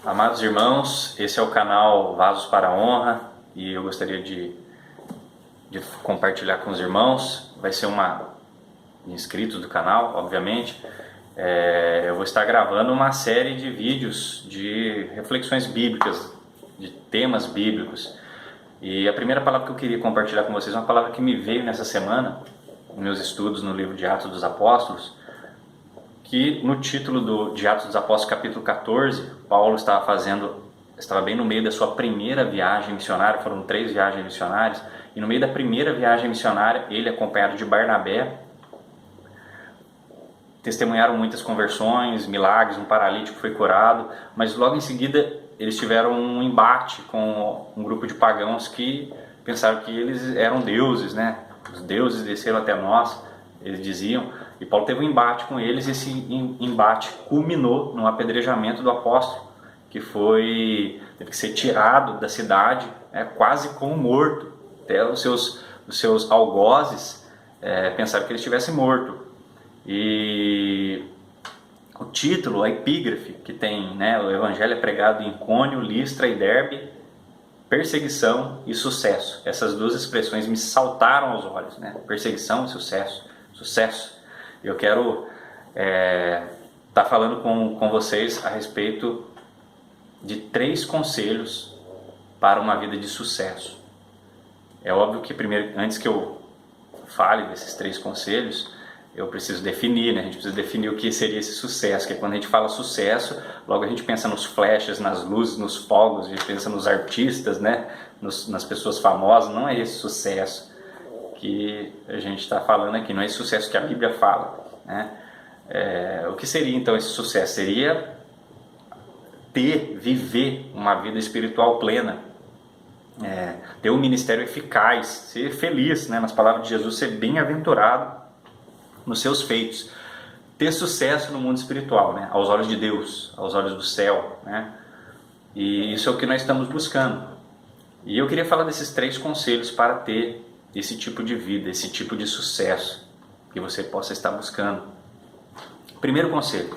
Amados irmãos, esse é o canal Vasos para a Honra e eu gostaria de compartilhar com os irmãos. Vai ser inscritos do canal, obviamente. Eu vou estar gravando uma série de vídeos de reflexões bíblicas, de temas bíblicos. E a primeira palavra que eu queria compartilhar com vocês é uma palavra que me veio nessa semana, nos meus estudos no livro de Atos dos Apóstolos, que no título de Atos dos Apóstolos, capítulo 14, Paulo estava bem no meio da sua primeira viagem missionária. Foram 3 viagens missionárias, e no meio da primeira viagem missionária, ele acompanhado de Barnabé, testemunharam muitas conversões, milagres, um paralítico foi curado, mas logo em seguida eles tiveram um embate com um grupo de pagãos que pensaram que eles eram deuses, né? Os deuses desceram até nós, eles diziam, e Paulo teve um embate com eles, e esse embate culminou no apedrejamento do apóstolo, que teve que ser tirado da cidade, quase como morto. Até os seus algozes pensaram que ele estivesse morto. E o título, a epígrafe que tem, o Evangelho é pregado em Icônio, Listra e Derbe, perseguição e sucesso. Essas 2 expressões me saltaram aos olhos, perseguição e sucesso. Eu quero estar falando com vocês a respeito de 3 conselhos para uma vida de sucesso. É óbvio que primeiro, antes que eu fale desses 3 conselhos, eu preciso definir, a gente precisa definir o que seria esse sucesso, que quando a gente fala sucesso, logo a gente pensa nos flashes, nas luzes, nos fogos, a gente pensa nos artistas, nas pessoas famosas. Não é esse sucesso que a gente está falando aqui, não é esse sucesso que a Bíblia fala, o que seria então esse sucesso? Seria viver uma vida espiritual plena, ter um ministério eficaz, ser feliz, nas palavras de Jesus, ser bem-aventurado nos seus feitos, ter sucesso no mundo espiritual, aos olhos de Deus, aos olhos do céu, e isso é o que nós estamos buscando. E eu queria falar desses 3 conselhos para ter esse tipo de vida, esse tipo de sucesso que você possa estar buscando. Primeiro conselho: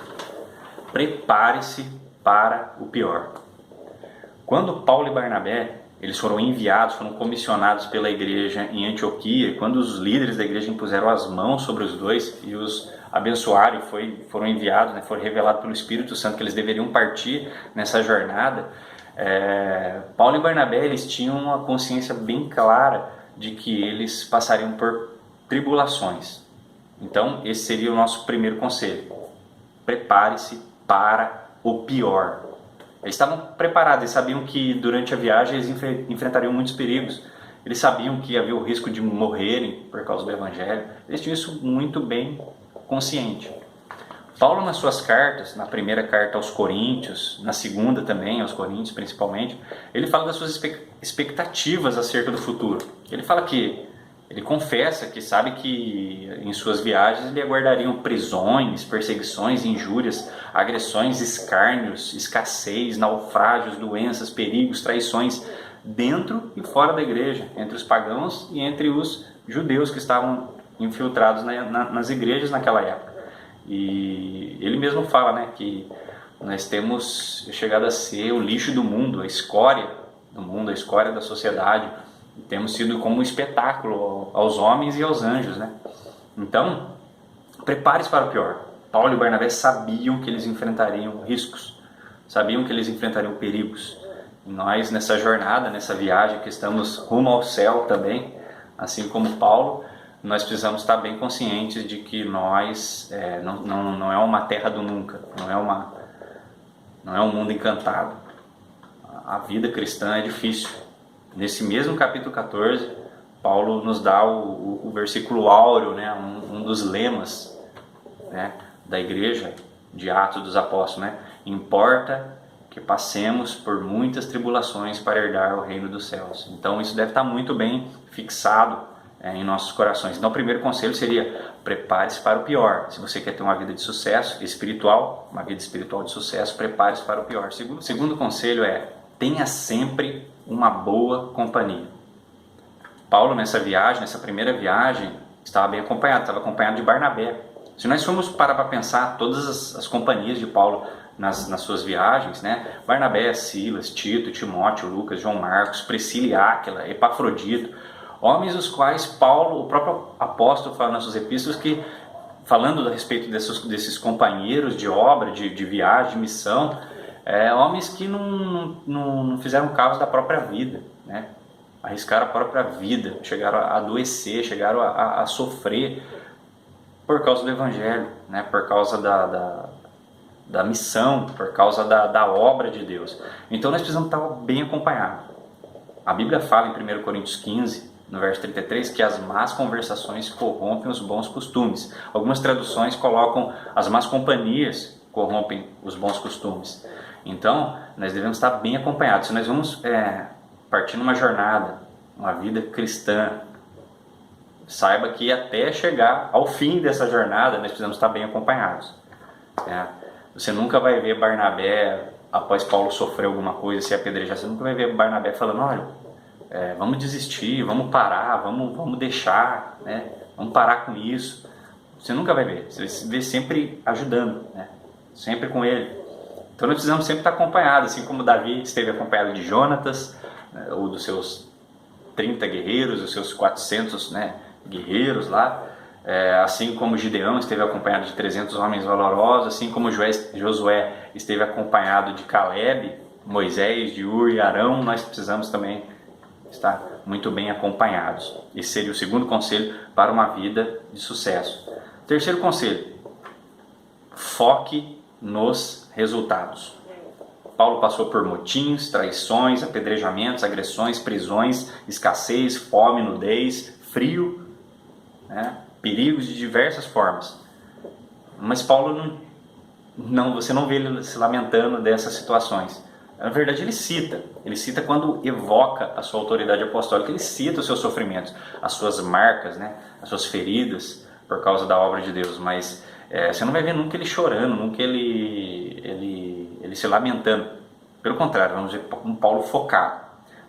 prepare-se para o pior. Quando Paulo e Barnabé eles foram enviados, foram comissionados pela igreja em Antioquia, quando os líderes da igreja impuseram as mãos sobre os 2 e os abençoaram, foram enviados, foi revelado pelo Espírito Santo que eles deveriam partir nessa jornada, Paulo e Barnabé eles tinham uma consciência bem clara de que eles passariam por tribulações. Então esse seria o nosso primeiro conselho: prepare-se para o pior. Eles estavam preparados, eles sabiam que durante a viagem eles enfrentariam muitos perigos. Eles sabiam que havia o risco de morrerem por causa do Evangelho. Eles tinham isso muito bem consciente. Paulo, nas suas cartas, na primeira carta aos Coríntios, na segunda também, aos Coríntios principalmente, ele fala das suas expectativas acerca do futuro. Ele confessa que sabe que em suas viagens lhe aguardariam prisões, perseguições, injúrias, agressões, escárnios, escassez, naufrágios, doenças, perigos, traições, dentro e fora da igreja, entre os pagãos e entre os judeus que estavam infiltrados nas igrejas naquela época. E ele mesmo fala que nós temos chegado a ser o lixo do mundo, a escória do mundo, a escória da sociedade. Temos sido como um espetáculo aos homens e aos anjos, Então, prepare-se para o pior. Paulo e Barnabé sabiam que eles enfrentariam riscos, sabiam que eles enfrentariam perigos. E nós, nessa jornada, nessa viagem que estamos rumo ao céu também, assim como Paulo, nós precisamos estar bem conscientes de que nós não é uma terra do nunca, não é um mundo encantado. A vida cristã é difícil. Nesse mesmo capítulo 14, Paulo nos dá o versículo áureo, um dos lemas da igreja de Atos dos Apóstolos. Importa que passemos por muitas tribulações para herdar o reino dos céus. Então isso deve estar muito bem fixado em nossos corações. Então o primeiro conselho seria: prepare-se para o pior. Se você quer ter uma vida de sucesso espiritual, uma vida espiritual de sucesso, prepare-se para o pior. Segundo conselho é: tenha sempre uma boa companhia. Paulo, nessa primeira viagem, estava bem acompanhado, estava acompanhado de Barnabé. Se nós formos parar para pensar, todas as companhias de Paulo nas suas viagens, né? Barnabé, Silas, Tito, Timóteo, Lucas, João Marcos, Priscila e Áquila, Epafrodito, homens os quais Paulo, o próprio apóstolo, fala nas suas epístolas que, falando a respeito desses companheiros de obra, de viagem, de missão, homens que não fizeram caso da própria vida, né? Arriscaram a própria vida, chegaram a adoecer, chegaram a sofrer por causa do Evangelho, né? Por causa da missão, por causa da obra de Deus. Então nós precisamos estar bem acompanhados. A Bíblia fala em 1 Coríntios 15, no verso 33, que as más conversações corrompem os bons costumes. Algumas traduções colocam as más companhias corrompem os bons costumes. Então, nós devemos estar bem acompanhados. Se nós vamos partir numa jornada, uma vida cristã, saiba que até chegar ao fim dessa jornada, nós precisamos estar bem acompanhados. Você nunca vai ver Barnabé, após Paulo sofrer alguma coisa, se apedrejar, você nunca vai ver Barnabé falando, olha, vamos desistir, vamos parar, vamos deixar, né? Vamos parar com isso. Você nunca vai ver, você vê sempre ajudando, né? Sempre com ele. Então nós precisamos sempre estar acompanhados, assim como Davi esteve acompanhado de Jonatas, né, ou dos seus 30 guerreiros, os seus 400, né, guerreiros lá, assim como Gideão esteve acompanhado de 300 homens valorosos, assim como Josué esteve acompanhado de Caleb, Moisés, de Ur e Arão, nós precisamos também estar muito bem acompanhados. Esse seria o segundo conselho para uma vida de sucesso. Terceiro conselho, foque nos resultados. Paulo passou por motins, traições, apedrejamentos, agressões, prisões, escassez, fome, nudez, frio, né? Perigos de diversas formas. Mas Paulo você não vê ele se lamentando dessas situações. Na verdade ele cita quando evoca a sua autoridade apostólica, ele cita os seus sofrimentos, as suas marcas, né? As suas feridas por causa da obra de Deus, mas você não vai ver nunca ele chorando, nunca ele se lamentando. Pelo contrário, vamos ver um Paulo focado.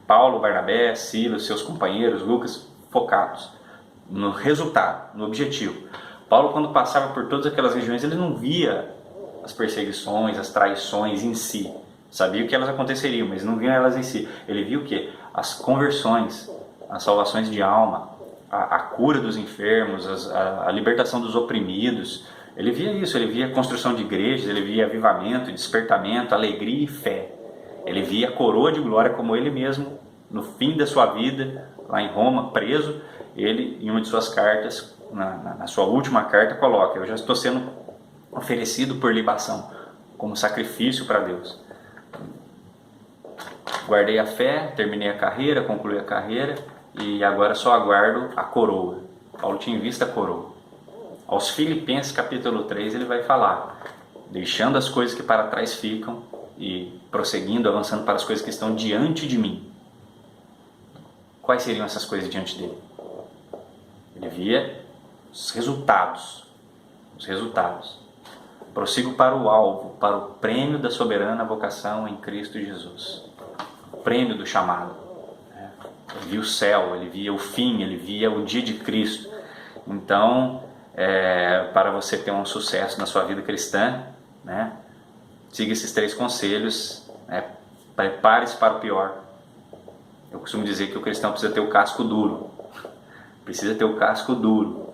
Paulo, Barnabé, Silas, seus companheiros, Lucas, focados no resultado, no objetivo. Paulo, quando passava por todas aquelas regiões, ele não via as perseguições, as traições em si. Sabia que elas aconteceriam, mas não via elas em si. Ele viu o quê? As conversões, as salvações de alma, a cura dos enfermos, a libertação dos oprimidos. Ele via isso, ele via a construção de igrejas, ele via avivamento, despertamento, alegria e fé. Ele via a coroa de glória, como ele mesmo, no fim da sua vida, lá em Roma, preso, ele, em uma de suas cartas, na sua última carta, coloca: eu já estou sendo oferecido por libação, como sacrifício para Deus. Guardei a fé, terminei a carreira, concluí a carreira, e agora só aguardo a coroa. Paulo tinha em vista a coroa. Aos Filipenses capítulo 3 ele vai falar: deixando as coisas que para trás ficam e prosseguindo, avançando para as coisas que estão diante de mim. Quais seriam essas coisas diante dele? Ele via os resultados. Prossigo para o alvo, para o prêmio da soberana vocação em Cristo Jesus. O prêmio do chamado. Ele via o céu, ele via o fim, ele via o dia de Cristo. Então, para você ter um sucesso na sua vida cristã, né, siga esses 3 conselhos. Prepare-se para o pior. Eu costumo dizer que o cristão precisa ter o casco duro. Precisa ter o casco duro.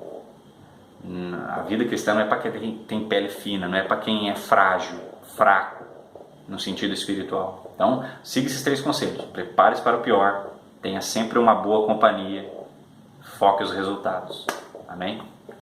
A vida cristã não é para quem tem pele fina, não é para quem é frágil, fraco, no sentido espiritual. Então, siga esses 3 conselhos. Prepare-se para o pior. Tenha sempre uma boa companhia. Foque os resultados. Amém?